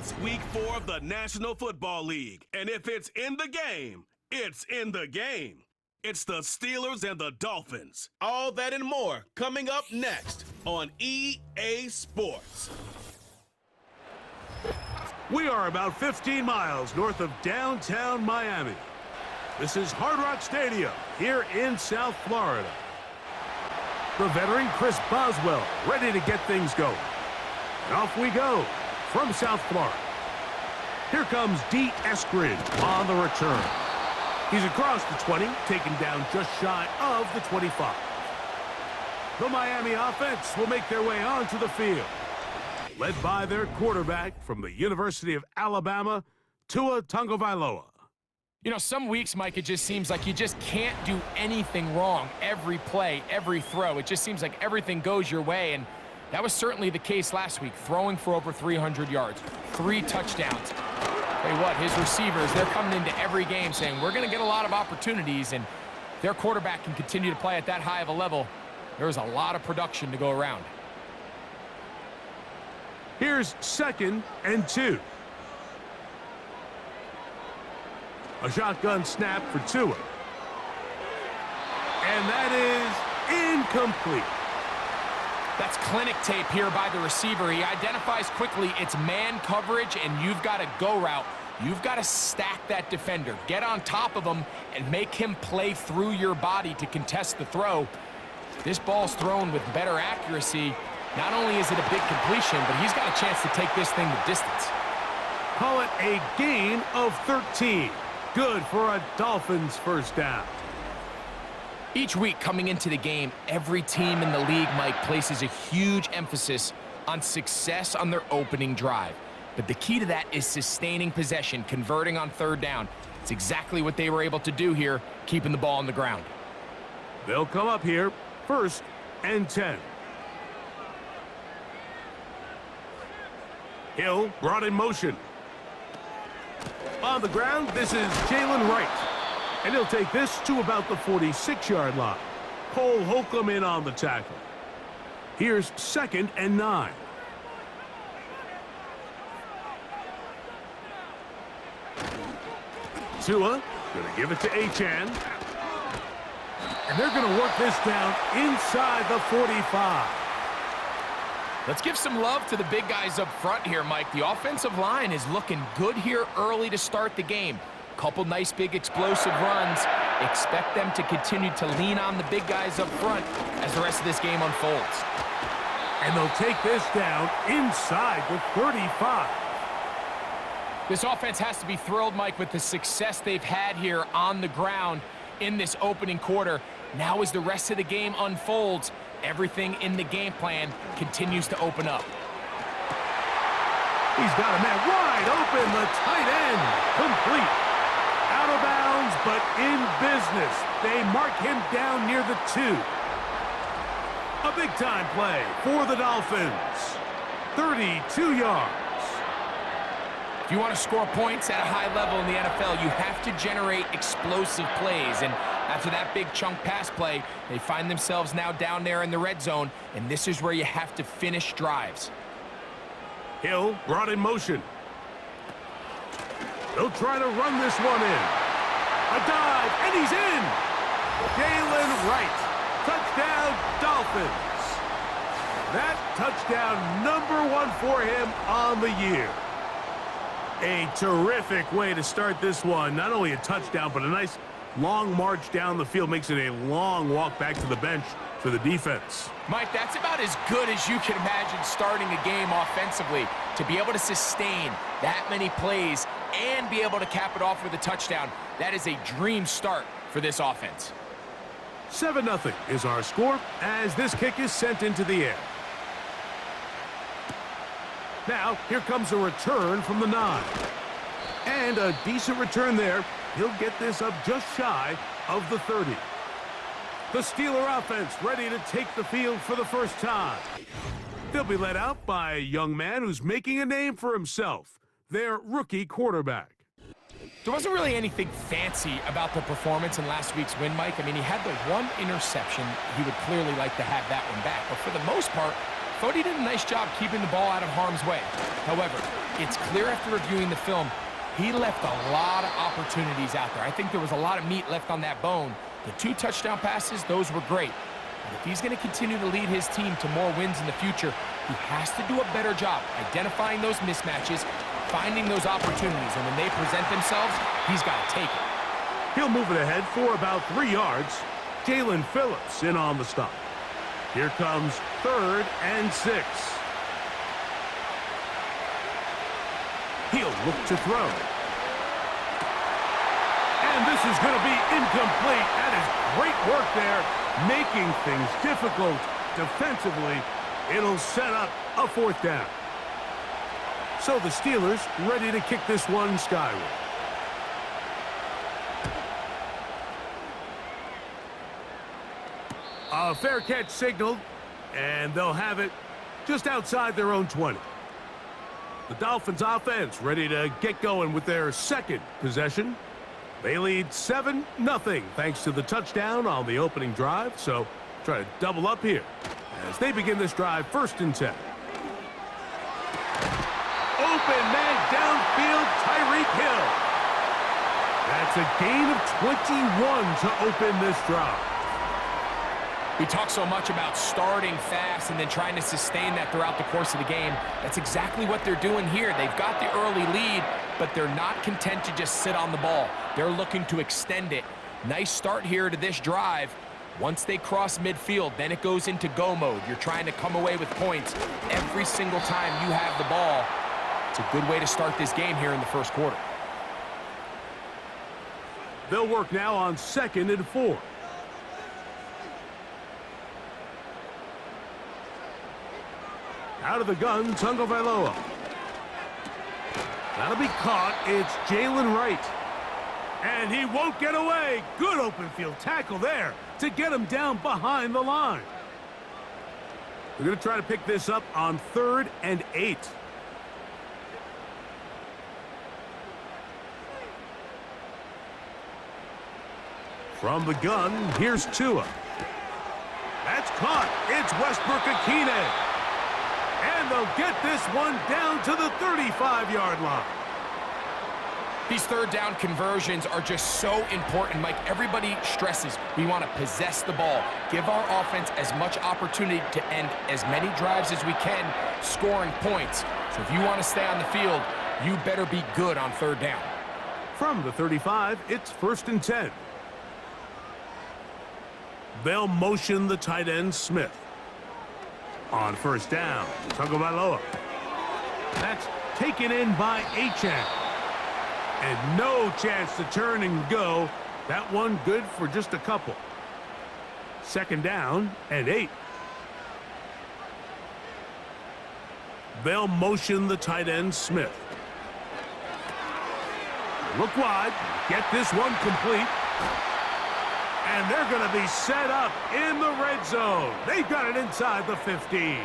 It's week 4 of the National Football League, and if it's in the game, it's in the game. It's the Steelers and the Dolphins. All that and more coming up next on EA Sports. We are about 15 miles north of downtown Miami. This is Hard Rock Stadium here in South Florida. The veteran Chris Boswell ready to get things going. And off we go from South Florida. Here comes D. Eskridge on the return. He's across the 20, taken down just shy of the 25. The Miami offense will make their way onto the field, led by their quarterback from the University of Alabama, Tua Tagovailoa. You know, some weeks, Mike, it just seems like you just can't do anything wrong. Every play, every throw, it just seems like everything goes your way, and that was certainly the case last week, throwing for over 300 yards, 3 touchdowns. Tell you what, his receivers, they're coming into every game saying, we're going to get a lot of opportunities, and their quarterback can continue to play at that high of a level. There's a lot of production to go around. Here's 2nd and 2. A shotgun snap for Tua. And that is incomplete. That's clinic tape here by the receiver. He identifies quickly it's man coverage, and you've got a go route. You've got to stack that defender. Get on top of him and make him play through your body to contest the throw. This ball's thrown with better accuracy. Not only is it a big completion, but he's got a chance to take this thing the distance. Call it a gain of 13. Good for a Dolphins first down. Each week coming into the game, every team in the league, Mike, places a huge emphasis on success on their opening drive. But the key to that is sustaining possession, converting on 3rd down. It's exactly what they were able to do here, keeping the ball on the ground. They'll come up here, 1st and 10. Hill brought in motion. On the ground, this is Jalen Wright. And he'll take this to about the 46-yard line. Cole Holcomb in on the tackle. Here's 2nd and 9. Tua going to give it to Achane. And they're going to work this down inside the 45. Let's give some love to the big guys up front here, Mike. The offensive line is looking good here early to start the game. Couple nice big explosive runs. Expect them to continue to lean on the big guys up front as the rest of this game unfolds. And they'll take this down inside the 35. This offense has to be thrilled, Mike, with the success they've had here on the ground in this opening quarter. Now as the rest of the game unfolds, everything in the game plan continues to open up. He's got a man wide open, the tight end, complete. Out of bounds, but in business. They mark him down near the 2. A big-time play for the Dolphins. 32 yards. If you want to score points at a high level in the NFL, you have to generate explosive plays. And after that big chunk pass play, they find themselves now down there in the red zone, and this is where you have to finish drives. Hill brought in motion. They'll try to run this one in. A dive, and he's in! Jalen Wright. Touchdown, Dolphins. That touchdown #1 for him on the year. A terrific way to start this one. Not only a touchdown, but a nice long march down the field. Makes it a long walk back to the bench for the defense. Mike, that's about as good as you can imagine starting a game offensively. To be able to sustain that many plays and be able to cap it off with a touchdown, that is a dream start for this offense. 7-0 is our score as this kick is sent into the air. Now, here comes a return from the 9. And a decent return there. He'll get this up just shy of the 30. The Steeler offense ready to take the field for the first time. They'll be led out by a young man who's making a name for himself, their rookie quarterback. There wasn't really anything fancy about the performance in last week's win, Mike. I mean, he had the 1 interception. He would clearly like to have that one back. But for the most part, thought he did a nice job keeping the ball out of harm's way. However, it's clear after reviewing the film, he left a lot of opportunities out there. I think there was a lot of meat left on that bone. The 2 touchdown passes, those were great. But if he's going to continue to lead his team to more wins in the future, he has to do a better job identifying those mismatches, finding those opportunities, and when they present themselves, he's got to take it. He'll move it ahead for about 3 yards. Jalen Phillips in on the stop. Here comes 3rd and 6. He'll look to throw. And this is going to be incomplete. That is great work there, making things difficult defensively. It'll set up a 4th down. So the Steelers ready to kick this one skyward. A fair catch signaled, and they'll have it just outside their own 20. The Dolphins offense ready to get going with their 2nd possession. They lead 7-0 thanks to the touchdown on the opening drive, so try to double up here as they begin this drive 1st and 10. Open man downfield, Tyreek Hill. That's a gain of 21 to open this drive. We talk so much about starting fast and then trying to sustain that throughout the course of the game. That's exactly what they're doing here. They've got the early lead, but they're not content to just sit on the ball. They're looking to extend it. Nice start here to this drive. Once they cross midfield, then it goes into go mode. You're trying to come away with points every single time you have the ball. It's a good way to start this game here in the 1st quarter. They'll work now on 2nd and 4. Out of the gun, Tagovailoa. That'll be caught. It's Jalen Wright. And he won't get away. Good open field tackle there to get him down behind the line. They're going to try to pick this up on 3rd and 8. From the gun, here's Tua. That's caught. It's Westbrook-Akine. And they'll get this one down to the 35-yard line. These 3rd down conversions are just so important, Mike. Everybody stresses we want to possess the ball, give our offense as much opportunity to end as many drives as we can, scoring points. So if you want to stay on the field, you better be good on 3rd down. From the 35, it's 1st and 10. They'll motion the tight end Smith. On 1st down, Tagovailoa. That's taken in by Achane. And no chance to turn and go. That one good for just a couple. 2nd down and 8. They'll motion the tight end Smith. Look wide. Get this one complete. And they're going to be set up in the red zone. They've got it inside the 15.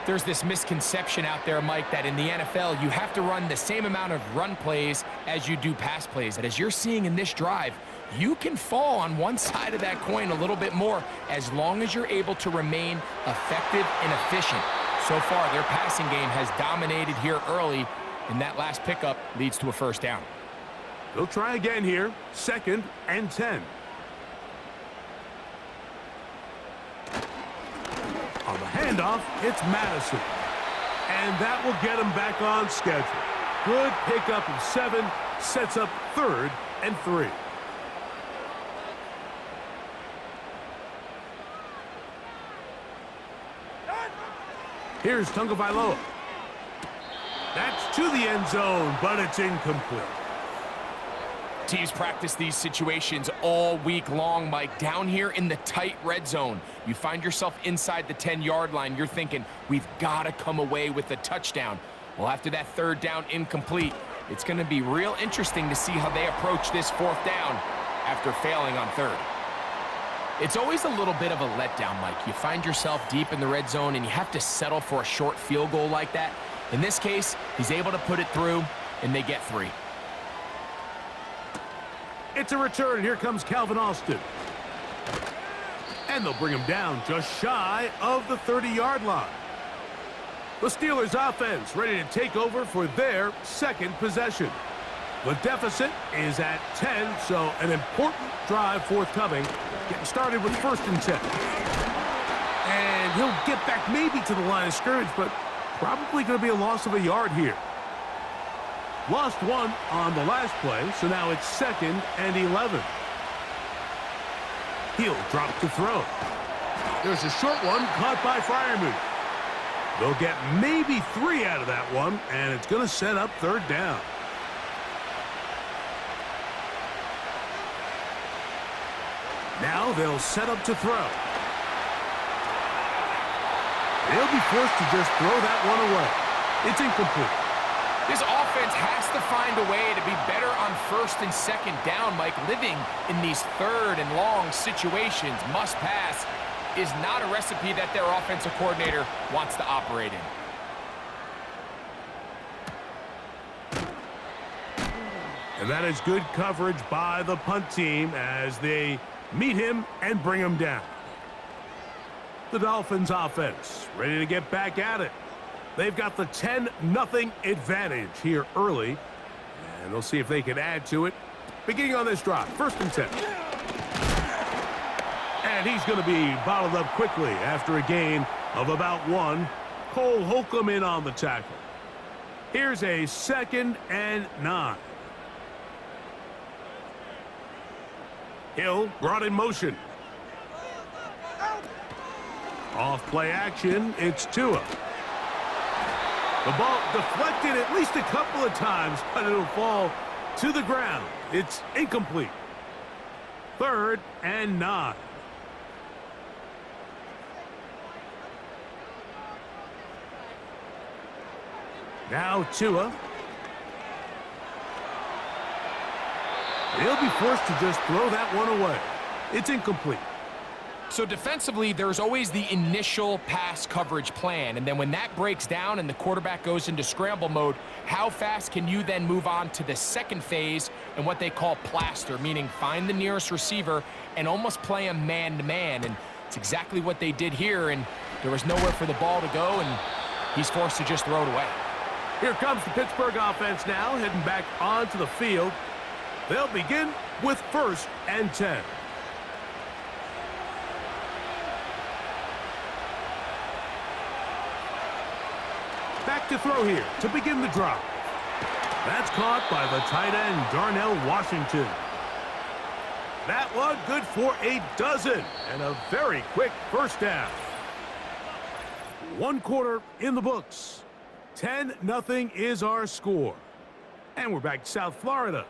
There's this misconception out there, Mike, that in the NFL, you have to run the same amount of run plays as you do pass plays. And as you're seeing in this drive, you can fall on one side of that coin a little bit more as long as you're able to remain effective and efficient. So far, their passing game has dominated here early, and that last pickup leads to a 1st down. They'll try again here, 2nd and 10. On the handoff, it's Madison. And that will get him back on schedule. Good pickup of 7, sets up 3rd and 3. Here's Tagovailoa. That's to the end zone, but it's incomplete. Teams practice these situations all week long, Mike. Down here in the tight red zone, you find yourself inside the 10-yard line. You're thinking, we've got to come away with a touchdown. Well, after that 3rd down incomplete, it's going to be real interesting to see how they approach this 4th down after failing on 3rd. It's always a little bit of a letdown, Mike. You find yourself deep in the red zone, and you have to settle for a short field goal like that. In this case, he's able to put it through, and they get 3. It's a return. Here comes Calvin Austin. And they'll bring him down just shy of the 30-yard line. The Steelers offense ready to take over for their second possession. The deficit is at 10, so an important drive forthcoming. Getting started with 1st and 10. And he'll get back maybe to the line of scrimmage, but probably going to be a loss of a yard here. Lost 1 on the last play, so now it's 2nd and 11. He'll drop to throw. There's a short one caught by Freiermuth. They'll get maybe 3 out of that one, and it's going to set up 3rd down. Now they'll set up to throw. They'll be forced to just throw that one away. It's incomplete. This offense has to find a way to be better on 1st and 2nd down, Mike. Living in these 3rd and long situations, must pass, is not a recipe that their offensive coordinator wants to operate in. And that is good coverage by the punt team as they meet him and bring him down. The Dolphins offense ready to get back at it. They've got the 10-0 advantage here early, and they'll see if they can add to it. Beginning on this drive, 1st and 10. And he's going to be bottled up quickly after a gain of about 1. Cole Holcomb in on the tackle. Here's a 2nd and 9. Hill brought in motion. Off play action, it's Tua. The ball deflected at least a couple of times, but it'll fall to the ground. It's incomplete. 3rd and 9. Now Tua. He'll be forced to just throw that one away. It's incomplete. So defensively, there's always the initial pass coverage plan, and then when that breaks down and the quarterback goes into scramble mode, how fast can you then move on to the second phase and what they call plaster, meaning find the nearest receiver and almost play him man-to-man, and it's exactly what they did here, and there was nowhere for the ball to go, and he's forced to just throw it away. Here comes the Pittsburgh offense now, heading back onto the field. They'll begin with 1st and 10. Back to throw here to begin the drive. That's caught by the tight end, Darnell Washington. That one good for a dozen and a very quick 1st down. 1 quarter in the books. 10-0 is our score. And we're back to South Florida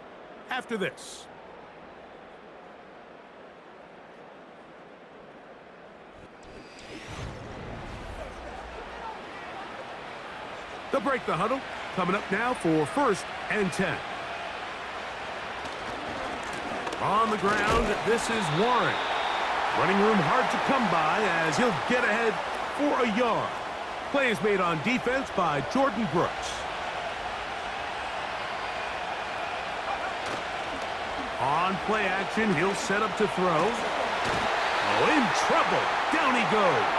after this. They'll break the huddle. Coming up now for 1st and 10. On the ground, this is Warren. Running room hard to come by as he'll get ahead for a yard. Play is made on defense by Jordan Brooks. On play action, he'll set up to throw. Oh, in trouble. Down he goes.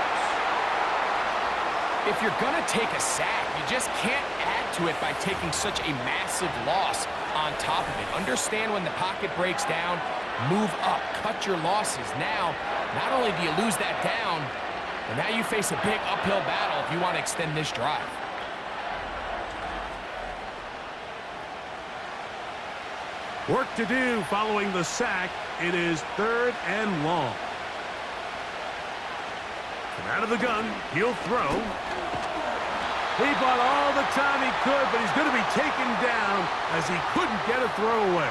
If you're going to take a sack, you just can't add to it by taking such a massive loss on top of it. Understand when the pocket breaks down, move up, cut your losses. Now, not only do you lose that down, but now you face a big uphill battle if you want to extend this drive. Work to do following the sack. It is 3rd and long. From out of the gun, he'll throw. He bought all the time he could, but he's going to be taken down as he couldn't get a throwaway.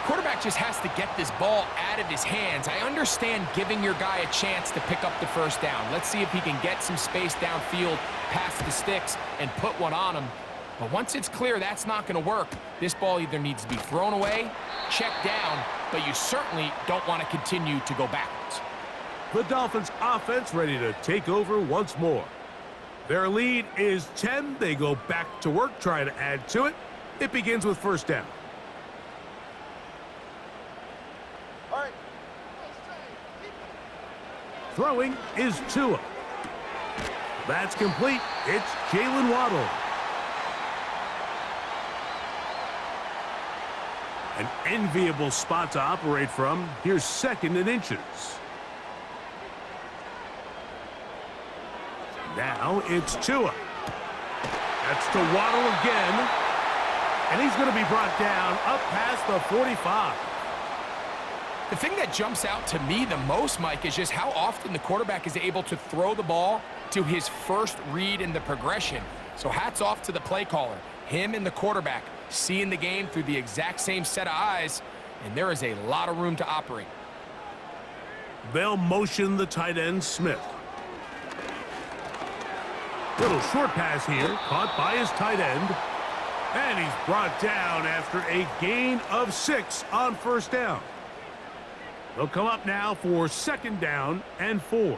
Quarterback just has to get this ball out of his hands. I understand giving your guy a chance to pick up the 1st down. Let's see if he can get some space downfield past the sticks and put one on him. But once it's clear that's not going to work, this ball either needs to be thrown away, checked down, but you certainly don't want to continue to go backwards. The Dolphins offense ready to take over once more. Their lead is 10. They go back to work, trying to add to it. It begins with 1st down. All right. Throwing is Tua. That's complete. It's Jalen Waddle. An enviable spot to operate from. Here's 2nd and inches. Now it's Tua. That's to Waddle again. And he's going to be brought down up past the 45. The thing that jumps out to me the most, Mike, is just how often the quarterback is able to throw the ball to his first read in the progression. So hats off to the play caller. Him and the quarterback seeing the game through the exact same set of eyes, and there is a lot of room to operate. They'll motion the tight end, Smith. Little short pass here, caught by his tight end. And he's brought down after a gain of 6 on 1st down. They'll come up now for 2nd down and 4.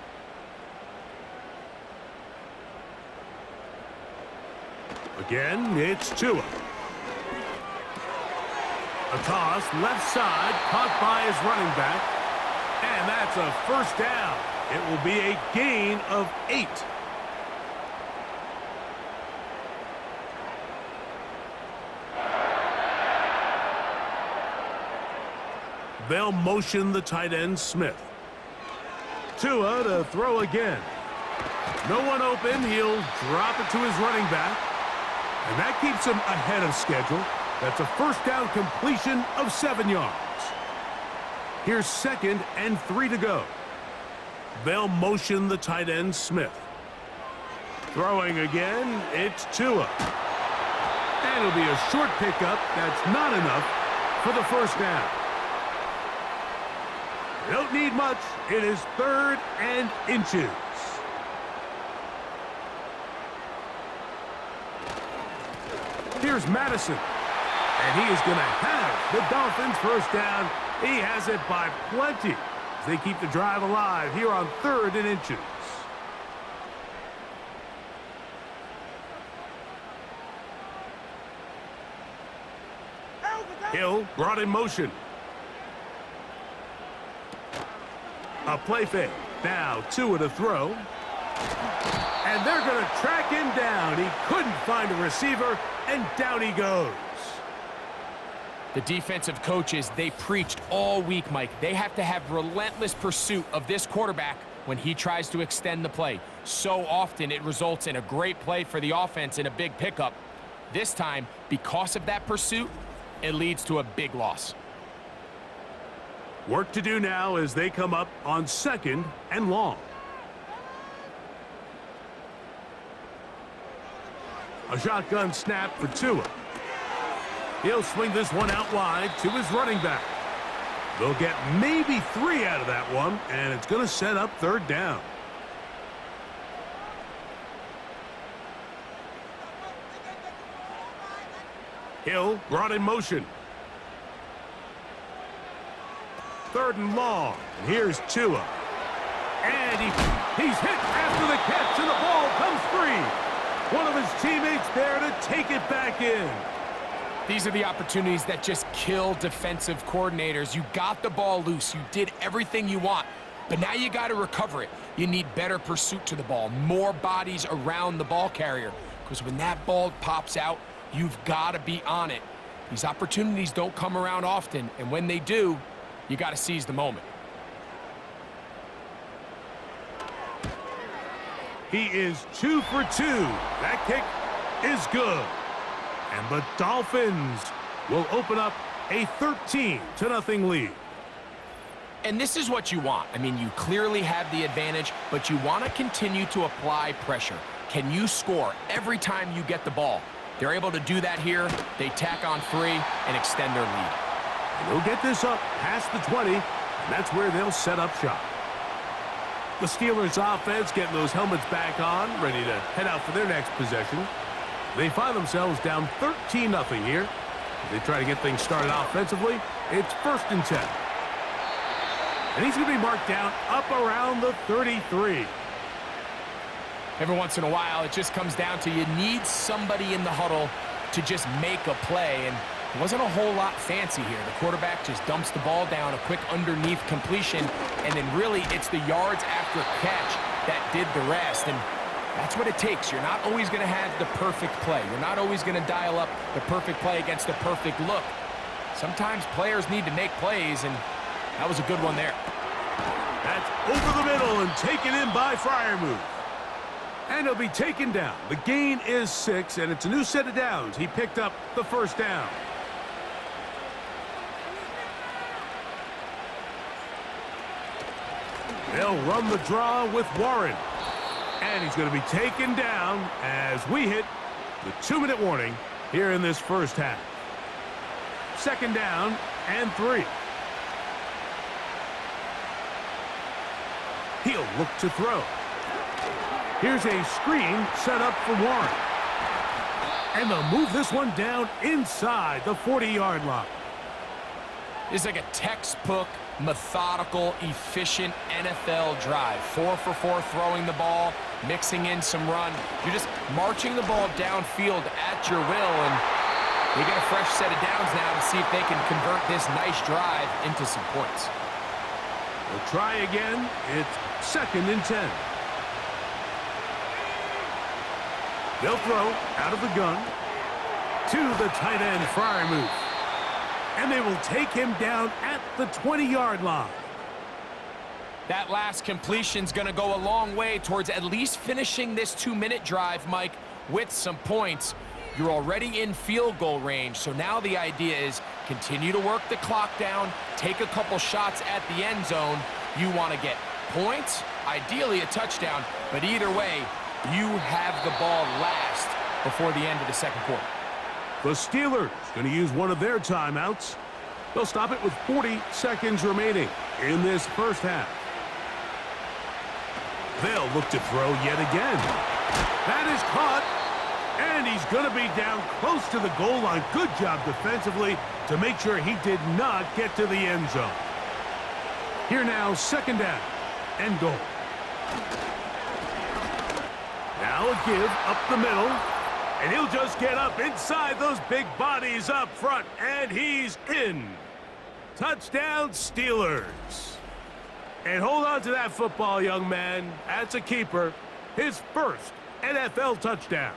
Again, it's Tua. A toss, left side, caught by his running back. And that's a 1st down. It will be a gain of 8. They'll motion the tight end, Smith. Tua to throw again. No one open. He'll drop it to his running back. And that keeps him ahead of schedule. That's a 1st down completion of 7 yards. Here's 2nd and 3 to go. They'll motion the tight end, Smith. Throwing again, it's Tua. And it'll be a short pickup. That's not enough for the 1st down. Don't need much. It is 3rd and inches. Here's Madison. And he is going to have the Dolphins 1st down. He has it by plenty as they keep the drive alive here on 3rd and inches. Hill brought in motion. A play fake. Now Tua to throw. And they're going to track him down. He couldn't find a receiver, and down he goes. The defensive coaches, they preached all week, Mike. They have to have relentless pursuit of this quarterback when he tries to extend the play. So often it results in a great play for the offense and a big pickup. This time, because of that pursuit, it leads to a big loss. Work to do now as they come up on 2nd and long. A shotgun snap for Tua. He'll swing this one out wide to his running back. They'll get maybe 3 out of that one, and it's going to set up 3rd down. Hill brought in motion. 3rd and long. And here's Tua. And he's hit after the catch, and the ball comes free. One of his teammates there to take it back in. These are the opportunities that just kill defensive coordinators. You got the ball loose. You did everything you want. But now you got to recover it. You need better pursuit to the ball, more bodies around the ball carrier. Because when that ball pops out, you've got to be on it. These opportunities don't come around often, and when they do, you got to seize the moment. He is 2 for 2. That kick is good. And the Dolphins will open up a 13-0 lead. And this is what you want. I mean, you clearly have the advantage, but you want to continue to apply pressure. Can you score every time you get the ball? They're able to do that here. They tack on 3 and extend their lead. And they'll get this up past the 20, and that's where they'll set up shop. The Steelers offense getting those helmets back on, ready to head out for their next possession. They find themselves down 13-0 here. As they try to get things started offensively, it's 1st and 10. And he's going to be marked down up around the 33. Every once in a while, it just comes down to you need somebody in the huddle to just make a play. And it wasn't a whole lot fancy here. The quarterback just dumps the ball down, a quick underneath completion, and then really it's the yards after catch that did the rest. And That's what it takes. You're not always going to have the perfect play. You're not always going to dial up the perfect play against the perfect look. Sometimes players need to make plays, and that was a good one there. That's over the middle and taken in by Freiermuth. And he'll be taken down. The gain is 6, and it's a new set of downs. He picked up the first down. They'll run the draw with Warren. And he's going to be taken down as we hit the 2-minute warning here in this first half. Second down and 3. He'll look to throw. Here's a screen set up for Warren. And they'll move this one down inside the 40-yard line. It's like a textbook, methodical, efficient NFL drive. 4 for 4 throwing the ball, mixing in some run. You're just marching the ball downfield at your will, and they get a fresh set of downs now to see if they can convert this nice drive into some points. They'll try again. It's second and 10. They'll throw out of the gun to the tight end, Freiermuth. And they will take him down at the 20-yard line. That last completion's going to go a long way towards at least finishing this 2-minute drive, Mike, with some points. You're already in field goal range, so now the idea is continue to work the clock down, take a couple shots at the end zone. You want to get points, ideally a touchdown, but either way, you have the ball last before the end of the second quarter. The Steelers going to use one of their timeouts. They'll stop it with 40 seconds remaining in this first half. They'll look to throw yet again. That is caught, and he's going to be down close to the goal line. Good job defensively to make sure he did not get to the end zone. Here now, second down and goal. Now a give up the middle, and he'll just get up inside those big bodies up front, and he's in. Touchdown, Steelers. And hold on to that football, young man. That's a keeper. His first NFL touchdown.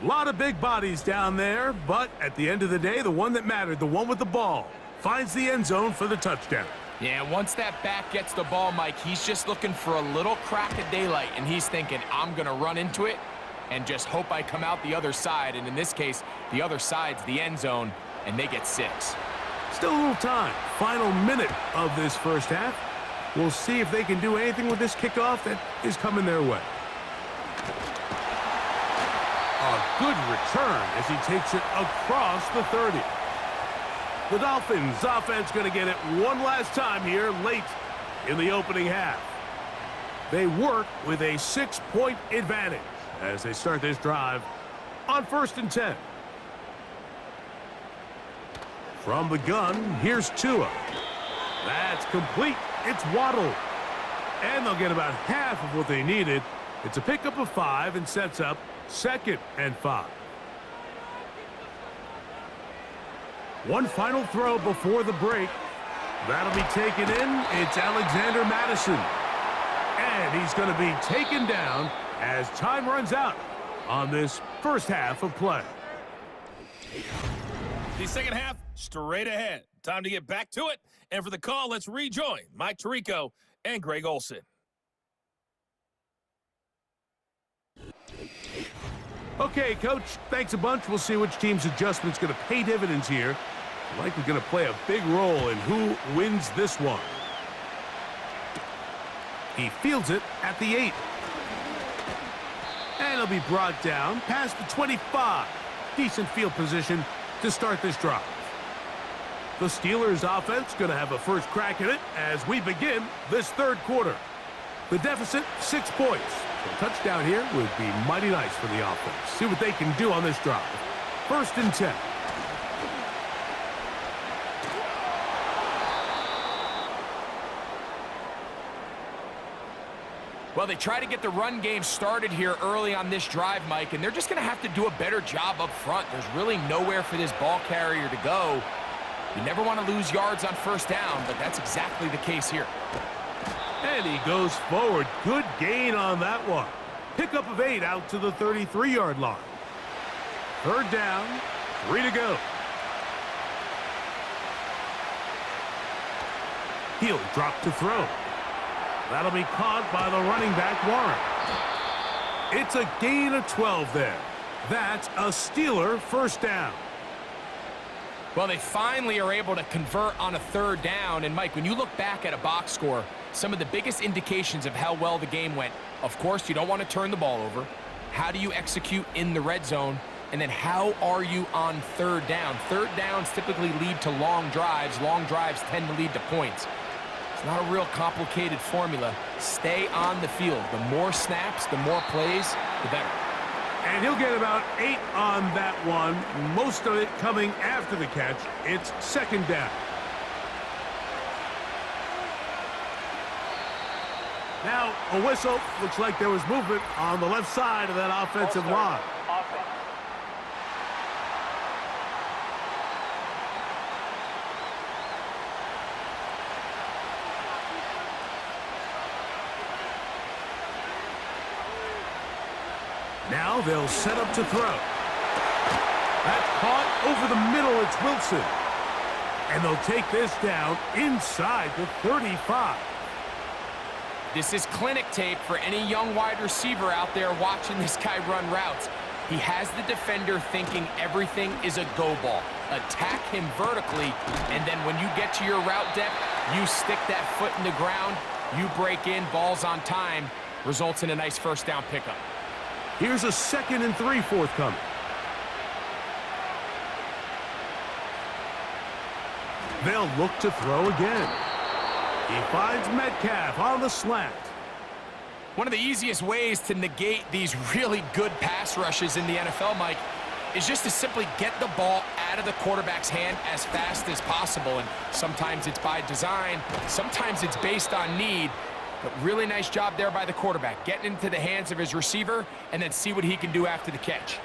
A lot of big bodies down there, but at the end of the day, the one that mattered, the one with the ball, finds the end zone for the touchdown. Yeah, once that back gets the ball, Mike, he's just looking for a little crack of daylight, and he's thinking, I'm going to run into it and just hope I come out the other side. And in this case, the other side's the end zone, and they get 6. Still a little time. Final minute of this first half. We'll see if they can do anything with this kickoff that is coming their way. A good return as he takes it across the 30. The Dolphins offense going to get it one last time here late in the opening half. They work with a 6-point advantage as they start this drive on 1st and 10. From the gun, here's Tua. That's complete. It's Waddle. And they'll get about half of what they needed. It's a pickup of 5 and sets up 2nd and 5. One final throw before the break. That'll be taken in. It's Alexander Madison. And he's going to be taken down as time runs out on this first half of play. The second half, straight ahead. Time to get back to it. And for the call, let's rejoin Mike Tirico and Greg Olson. Okay, Coach, thanks a bunch. We'll see which team's adjustment's going to pay dividends here. Likely going to play a big role in who wins this one. He fields it at the 8. And it'll be brought down past the 25. Decent field position to start this drive. The Steelers offense going to have a first crack at it as we begin this third quarter. The deficit, 6 points. A touchdown here would be mighty nice for the offense. See what they can do on this drive. 1st and 10. Well, they try to get the run game started here early on this drive, Mike, and they're just going to have to do a better job up front. There's really nowhere for this ball carrier to go. You never want to lose yards on 1st down, but that's exactly the case here. And he goes forward. Good gain on that one. Pickup of 8 out to the 33-yard line. Third down, 3 to go. He'll drop to throw. That'll be caught by the running back, Warren. It's a gain of 12 there. That's a Steeler first down. Well, they finally are able to convert on a third down. And, Mike, when you look back at a box score, some of the biggest indications of how well the game went, of course, you don't want to turn the ball over. How do you execute in the red zone? And then how are you on third down? Third downs typically lead to long drives. Long drives tend to lead to points. It's not a real complicated formula. Stay on the field. The more snaps, the more plays, the better. And he'll get about 8 on that one, most of it coming after the catch. It's second down. Now, a whistle. Looks like there was movement on the left side of that offensive line. Now they'll set up to throw. That's caught over the middle. It's Wilson. And they'll take this down inside the 35. This is clinic tape for any young wide receiver out there watching this guy run routes. He has the defender thinking everything is a go ball. Attack him vertically, and then when you get to your route depth, you stick that foot in the ground, you break in, balls on time, results in a nice first down pickup. Here's a 2nd and 3 forthcoming. They'll look to throw again. He finds Metcalf on the slant. One of the easiest ways to negate these really good pass rushes in the NFL, Mike, is just to simply get the ball out of the quarterback's hand as fast as possible. And sometimes it's by design, sometimes it's based on need. But really nice job there by the quarterback, getting into the hands of his receiver and then see what he can do after the catch.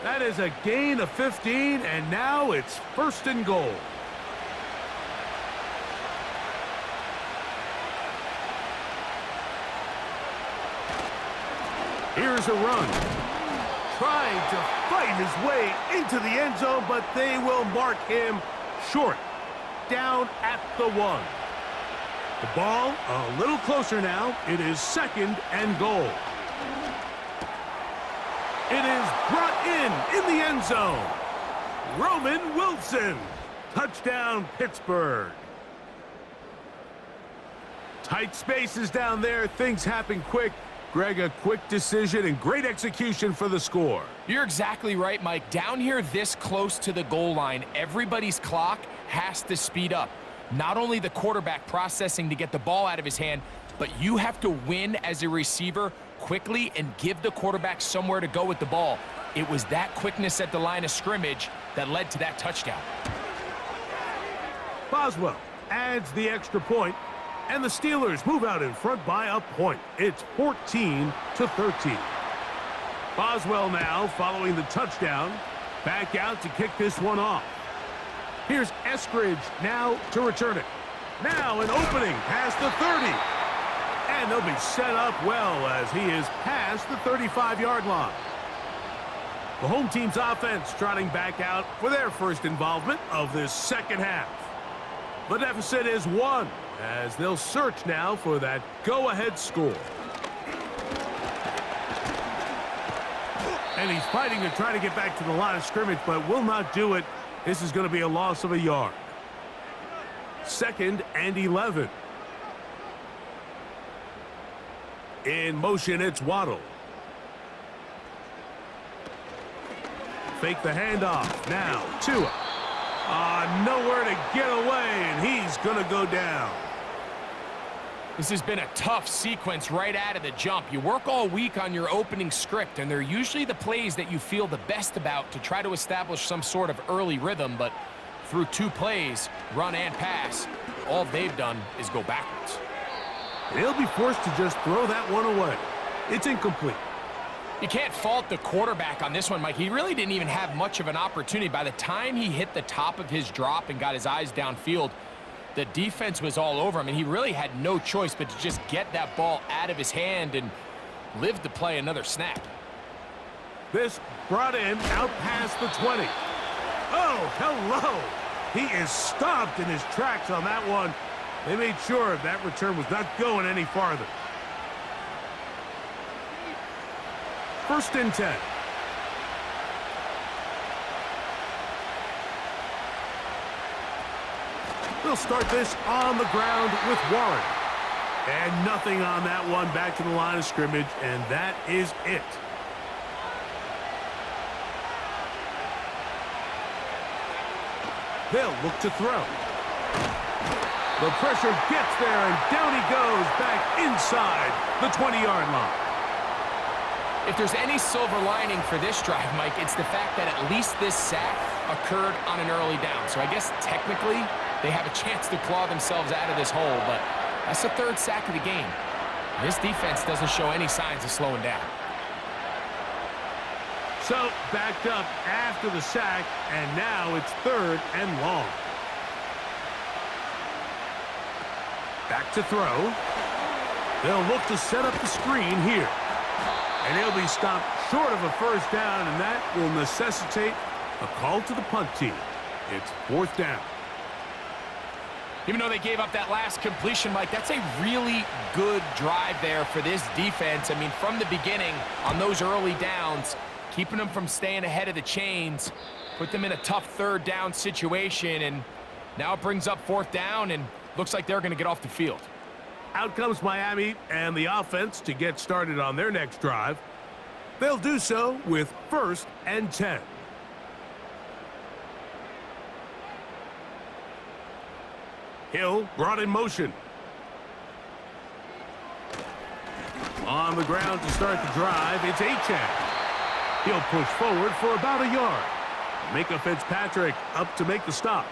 That is a gain of 15, and now it's 1st and goal. Here's a run. Trying to fight his way into the end zone, but they will mark him short. Down at the 1. The ball a little closer now. It is 2nd and goal. It is brought in the end zone. Roman Wilson. Touchdown, Pittsburgh. Tight spaces down there. Things happen quick. Greg, a quick decision and great execution for the score. You're exactly right, Mike. Down here this close to the goal line, everybody's clock has to speed up. Not only the quarterback processing to get the ball out of his hand, but you have to win as a receiver quickly and give the quarterback somewhere to go with the ball. It was that quickness at the line of scrimmage that led to that touchdown. Boswell adds the extra point, and the Steelers move out in front by a point. It's 14-13. Boswell now following the touchdown, back out to kick this one off. Here's Eskridge now to return it. Now an opening past the 30. And they'll be set up well as he is past the 35-yard line. The home team's offense trotting back out for their first involvement of this second half. The deficit is 1 as they'll search now for that go-ahead score. And he's fighting to try to get back to the line of scrimmage, but will not do it. This is going to be a loss of a yard. 2nd and 11. In motion, it's Waddle. Fake the handoff. Now, Tua. Nowhere to get away, and he's going to go down. This has been a tough sequence right out of the jump. You work all week on your opening script, and they're usually the plays that you feel the best about to try to establish some sort of early rhythm, but through 2 plays, run and pass, all they've done is go backwards. They'll be forced to just throw that one away. It's incomplete. You can't fault the quarterback on this one, Mike. He really didn't even have much of an opportunity. By the time he hit the top of his drop and got his eyes downfield, the defense was all over him, and he really had no choice but to just get that ball out of his hand. And live to play another snap. This brought in out past the 20. Oh, hello. He is stopped in his tracks on that one. They made sure that return was not going any farther. 1st and 10. They'll start this on the ground with Warren. And nothing on that one, back to the line of scrimmage, and that is it. They'll look to throw. The pressure gets there, and down he goes back inside the 20-yard line. If there's any silver lining for this drive, Mike, it's the fact that at least this sack occurred on an early down. So I guess technically they have a chance to claw themselves out of this hole, but that's the 3rd sack of the game. This defense doesn't show any signs of slowing down. So backed up after the sack, and now it's 3rd and long. Back to throw. They'll look to set up the screen here. And he'll be stopped short of a 1st down, and that will necessitate a call to the punt team. It's 4th down. Even though they gave up that last completion, Mike, that's a really good drive there for this defense. I mean, from the beginning, on those early downs, keeping them from staying ahead of the chains, put them in a tough 3rd down situation, and now it brings up 4th down, and looks like they're going to get off the field. Out comes Miami and the offense to get started on their next drive. They'll do so with 1st and 10. Hill brought in motion. On the ground to start the drive, it's Achane. He'll push forward for about a yard. Micah Fitzpatrick up to make the stop.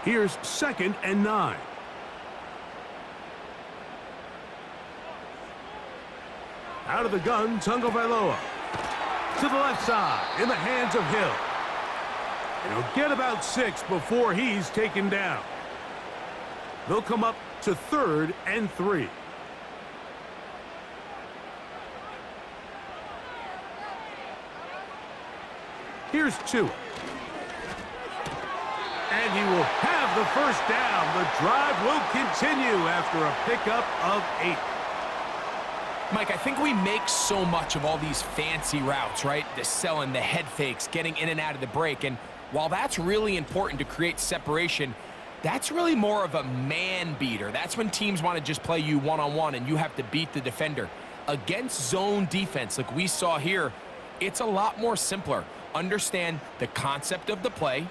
Here's 2nd and 9. Out of the gun, Tagovailoa. To the left side, in the hands of Hill. And he'll get about 6 before he's taken down. They'll come up to 3rd and 3. Here's 2. And he will have the 1st down. The drive will continue after a pickup of 8. Mike, I think we make so much of all these fancy routes, right? The selling, the head fakes, getting in and out of the break. And while that's really important to create separation, that's really more of a man beater. That's when teams want to just play you one-on-one and you have to beat the defender. Against zone defense, like we saw here, it's a lot more simpler. Understand the concept of the play,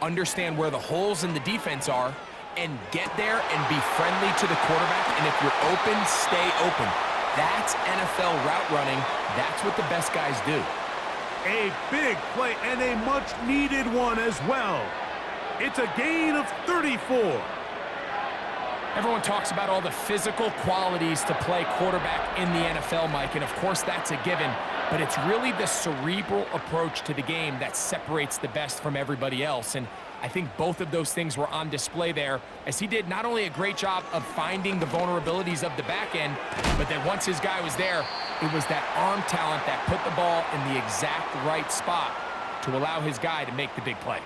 understand where the holes in the defense are, and get there and be friendly to the quarterback. And if you're open, stay open. That's NFL route running. That's what the best guys do. A big play and a much-needed one as well. It's a gain of 34. Everyone talks about all the physical qualities to play quarterback in the NFL, Mike, and of course that's a given, but it's really the cerebral approach to the game that separates the best from everybody else, and I think both of those things were on display there, as he did not only a great job of finding the vulnerabilities of the back end, but then once his guy was there, it was that arm talent that put the ball in the exact right spot to allow his guy to make the big play.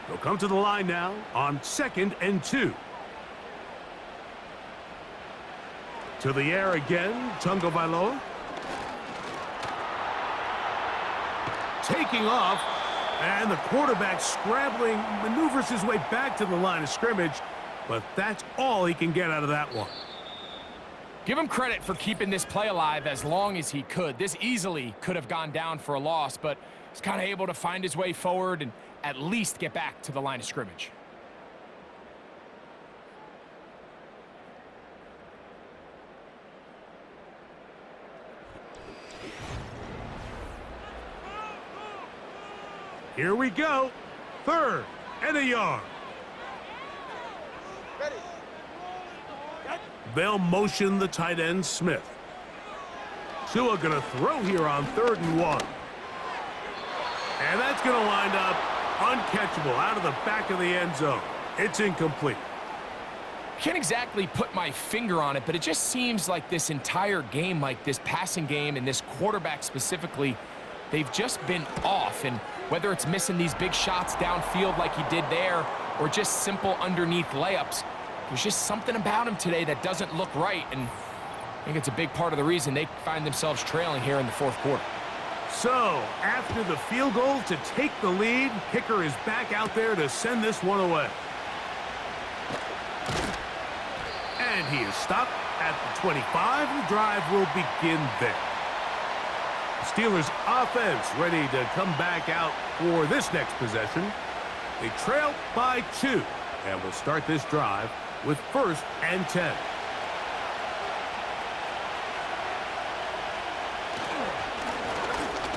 They'll come to the line now on 2nd and 2. To the air again, Tagovailoa. Taking off, and the quarterback scrambling, maneuvers his way back to the line of scrimmage, but that's all he can get out of that one. Give him credit for keeping this play alive as long as he could. This easily could have gone down for a loss, but he's kind of able to find his way forward and at least get back to the line of scrimmage. Here we go. 3rd and a yard. Ready. They'll motion the tight end, Smith. Tua going to throw here on 3rd and 1. And that's going to wind up uncatchable out of the back of the end zone. It's incomplete. can't exactly put my finger on it, but it just seems like this entire game, like this passing game and this quarterback specifically, they've just been off. And whether it's missing these big shots downfield like he did there or just simple underneath layups, there's just something about him today that doesn't look right. And I think it's a big part of the reason they find themselves trailing here in the fourth quarter. So, after the field goal to take the lead, kicker is back out there to send this one away. And he is stopped at the 25. The drive will begin there. Steelers offense ready to come back out for this next possession. They trail by 2 and will start this drive with 1st and 10.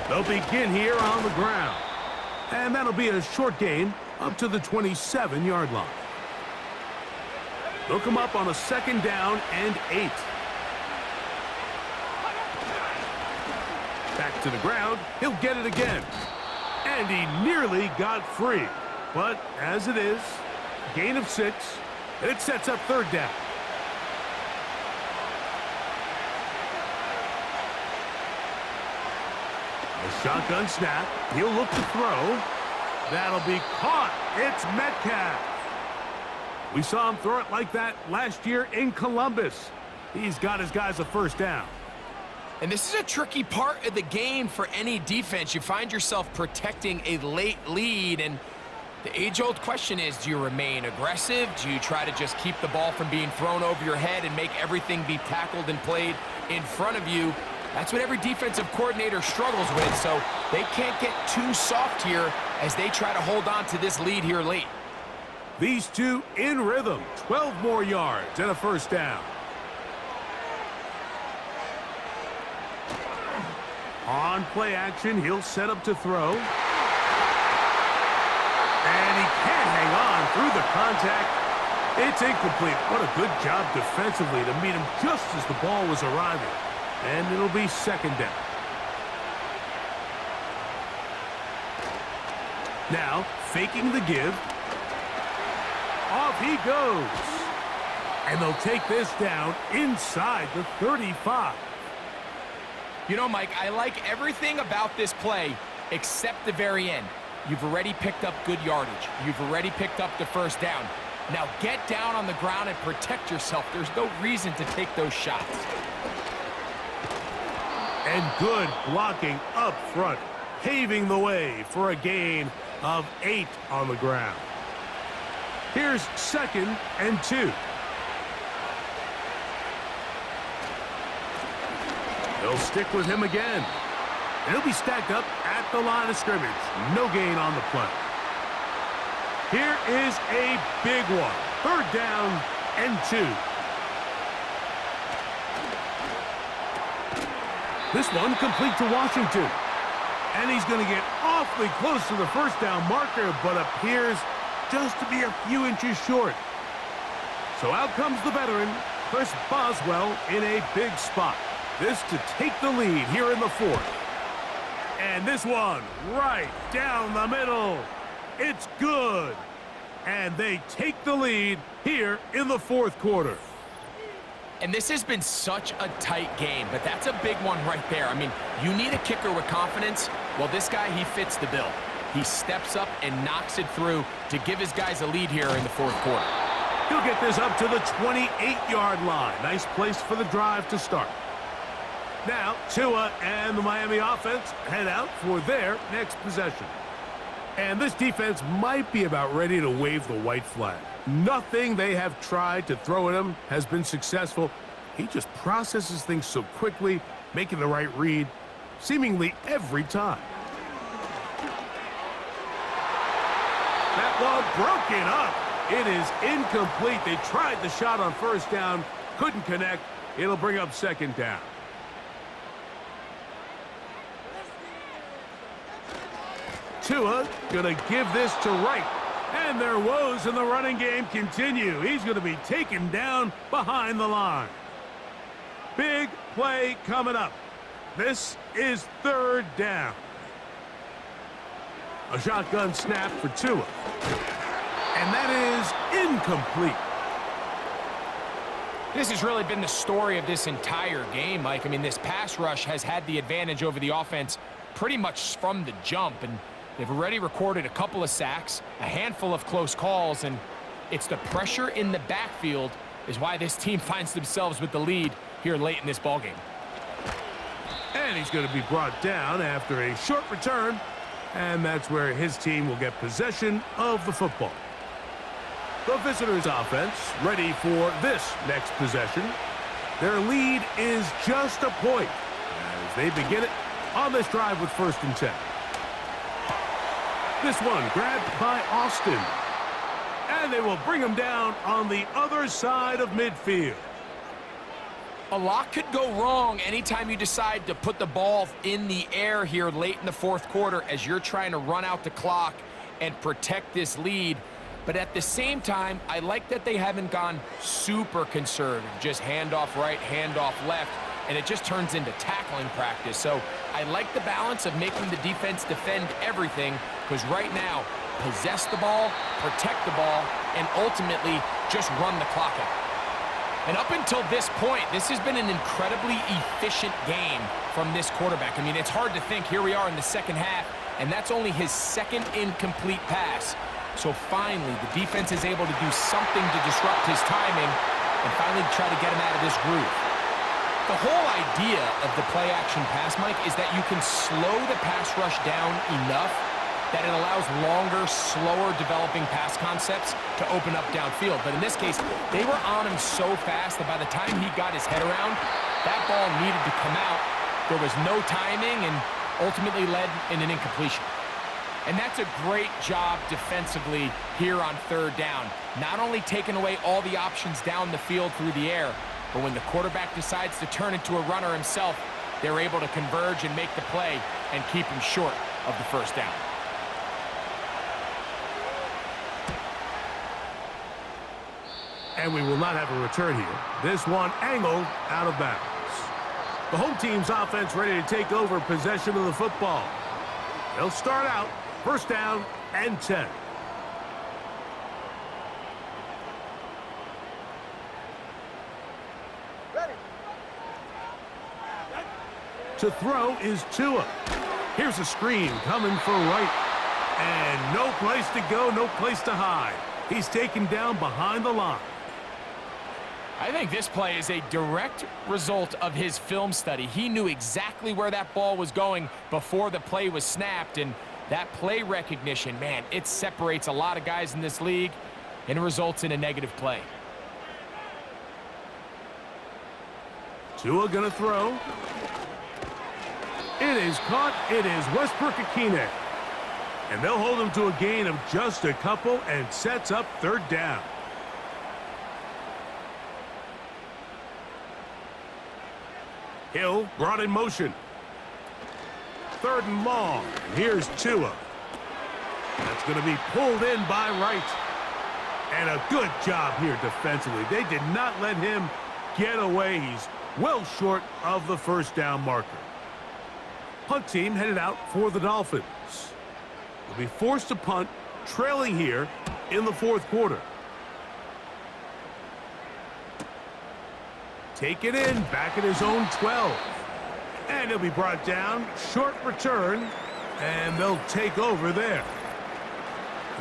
They'll begin here on the ground. And that'll be a short gain up to the 27-yard line. They'll come up on a 2nd down and 8. Back to the ground. He'll get it again. And he nearly got free. But as it is, gain of 6, and it sets up 3rd down. A shotgun snap. He'll look to throw. That'll be caught. It's Metcalf. We saw him throw it like that last year in Columbus. He's got his guys a 1st down. And this is a tricky part of the game for any defense. You find yourself protecting a late lead, and the age-old question is, do you remain aggressive? Do you try to just keep the ball from being thrown over your head and make everything be tackled and played in front of you? That's what every defensive coordinator struggles with, so they can't get too soft here as they try to hold on to this lead here late. These two in rhythm. 12 more yards and a 1st down. On play action, he'll set up to throw. And he can't hang on through the contact. It's incomplete. What a good job defensively to meet him just as the ball was arriving. And it'll be 2nd down. Now, faking the give. Off he goes. And they'll take this down inside the 35. You know, Mike, I like everything about this play except the very end. You've already picked up good yardage. You've already picked up the 1st down. Now get down on the ground and protect yourself. There's no reason to take those shots. And good blocking up front, paving the way for a gain of 8 on the ground. Here's 2nd and 2. They'll stick with him again. And he'll be stacked up at the line of scrimmage. No gain on the play. Here is a big one. 3rd down and 2. This one complete to Washington. And he's going to get awfully close to the 1st down marker, but appears just to be a few inches short. So out comes the veteran, Chris Boswell, in a big spot. This to take the lead here in the 4th. And this one right down the middle. It's good. And they take the lead here in the 4th quarter. And this has been such a tight game, but that's a big one right there. I mean, you need a kicker with confidence. Well, this guy, he fits the bill. He steps up and knocks it through to give his guys a lead here in the 4th quarter. He'll get this up to the 28-yard line. Nice place for the drive to start. Now, Tua and the Miami offense head out for their next possession. And this defense might be about ready to wave the white flag. Nothing they have tried to throw at him has been successful. He just processes things so quickly, making the right read, seemingly every time. That one broken up. It is incomplete. They tried the shot on 1st down, couldn't connect. It'll bring up 2nd down. Tua gonna give this to Wright. And their woes in the running game continue. He's going to be taken down behind the line. Big play coming up. This is 3rd down. A shotgun snap for Tua. And that is incomplete. This has really been the story of this entire game, Mike. I mean, this pass rush has had the advantage over the offense pretty much from the jump, and they've already recorded a couple of sacks, a handful of close calls, and it's the pressure in the backfield is why this team finds themselves with the lead here late in this ballgame. And he's going to be brought down after a short return, and that's where his team will get possession of the football. The visitors' offense ready for this next possession. Their lead is just a point as they begin it on this drive with 1st and 10. This one grabbed by Austin. And they will bring him down on the other side of midfield. A lot could go wrong anytime you decide to put the ball in the air here late in the 4th quarter as you're trying to run out the clock and protect this lead. But at the same time, I like that they haven't gone super conservative, just handoff right, handoff left, and it just turns into tackling practice. So I like the balance of making the defense defend everything, because right now, possess the ball, protect the ball, and ultimately just run the clock out. And up until this point, this has been an incredibly efficient game from this quarterback. I mean, it's hard to think here we are in the 2nd half, and that's only his 2nd incomplete pass. So finally, the defense is able to do something to disrupt his timing and finally try to get him out of this groove. The whole idea of the play-action pass, Mike, is that you can slow the pass rush down enough that it allows longer, slower developing pass concepts to open up downfield. But in this case, they were on him so fast that by the time he got his head around, that ball needed to come out. There was no timing and ultimately led in an incompletion. And that's a great job defensively here on 3rd down. Not only taking away all the options down the field through the air, but when the quarterback decides to turn into a runner himself, they're able to converge and make the play and keep him short of the 1st down. And we will not have a return here. This one angled out of bounds. The home team's offense ready to take over possession of the football. They'll start out 1st down and 10. Ready. To throw is Tua. Here's a screen coming for Wright. And no place to go, no place to hide. He's taken down behind the line. I think this play is a direct result of his film study. He knew exactly where that ball was going before the play was snapped, and that play recognition, man, it separates a lot of guys in this league and results in a negative play. Tua gonna throw. It is caught. It is Westbrook-Akine. And they'll hold him to a gain of just a couple and sets up 3rd down. Hill brought in motion. 3rd and long. And here's Tua. That's going to be pulled in by Wright. And a good job here defensively. They did not let him get away. He's well short of the 1st down marker. Punt team headed out for the Dolphins. They'll be forced to punt, trailing here in the 4th quarter. Take it in, back at his own 12. And he'll be brought down, short return, and they'll take over there.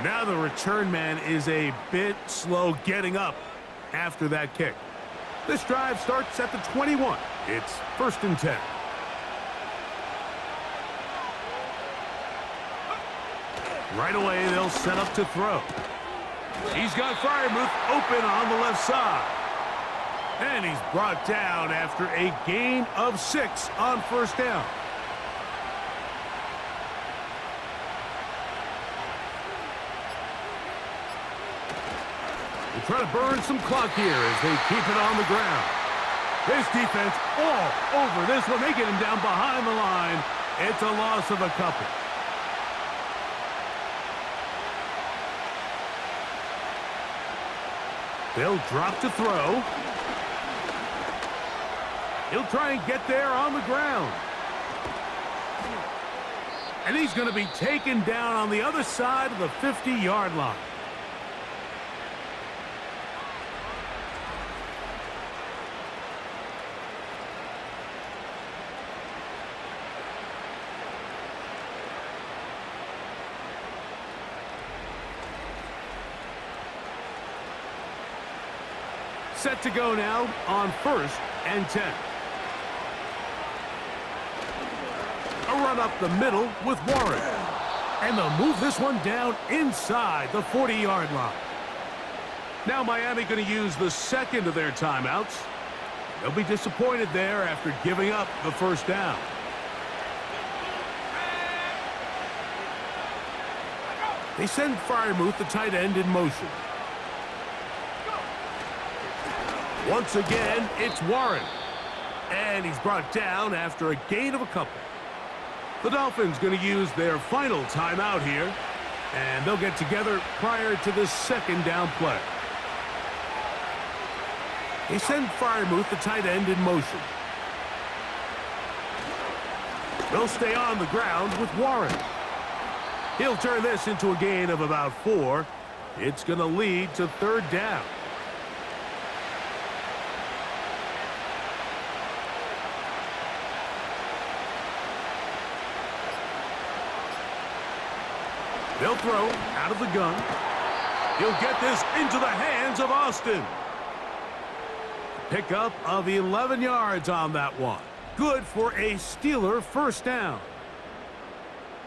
Now the return man is a bit slow getting up after that kick. This drive starts at the 21. It's 1st and 10. Right away, they'll set up to throw. He's got Freiermuth open on the left side. And he's brought down after a gain of 6 on 1st down. They try to burn some clock here as they keep it on the ground. This defense all over this one. They get him down behind the line. It's a loss of a couple. They'll drop to throw. He'll try and get there on the ground. And he's going to be taken down on the other side of the 50-yard line. Set to go now on 1st and 10. A run up the middle with Warren. And they'll move this one down inside the 40-yard line. Now Miami going to use the second of their timeouts. They'll be disappointed there after giving up the first down. They send Freiermuth, the tight end, in motion. Once again, it's Warren. And he's brought down after a gain of a couple. The Dolphins going to use their final timeout here, and they'll get together prior to the second down play. They send Freiermuth, the tight end, in motion. They'll stay on the ground with Warren. He'll turn this into a gain of about 4. It's going to lead to 3rd down. They'll throw out of the gun. He'll get this into the hands of Austin. Pickup of 11 yards on that one. Good for a Steeler first down.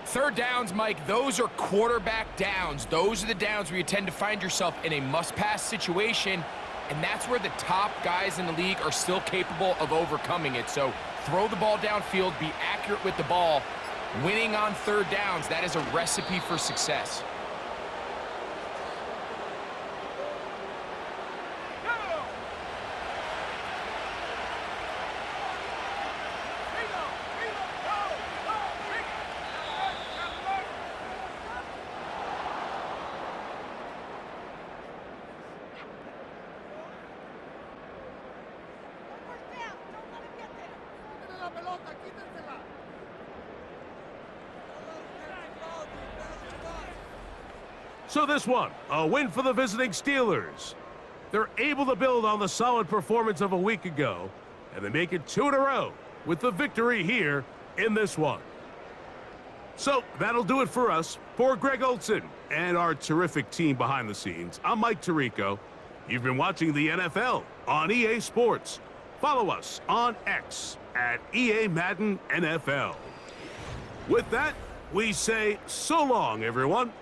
3rd downs, Mike, those are quarterback downs. Those are the downs where you tend to find yourself in a must-pass situation, and that's where the top guys in the league are still capable of overcoming it. So throw the ball downfield, be accurate with the ball. Winning on 3rd downs, that is a recipe for success. So this one, a win for the visiting Steelers. They're able to build on the solid performance of a week ago, and they make it 2 in a row with the victory here in this one. So that'll do it for us. For Greg Olson and our terrific team behind the scenes, I'm Mike Tirico. You've been watching the NFL on EA Sports. Follow us on X at EA Madden NFL. With that, we say so long, everyone.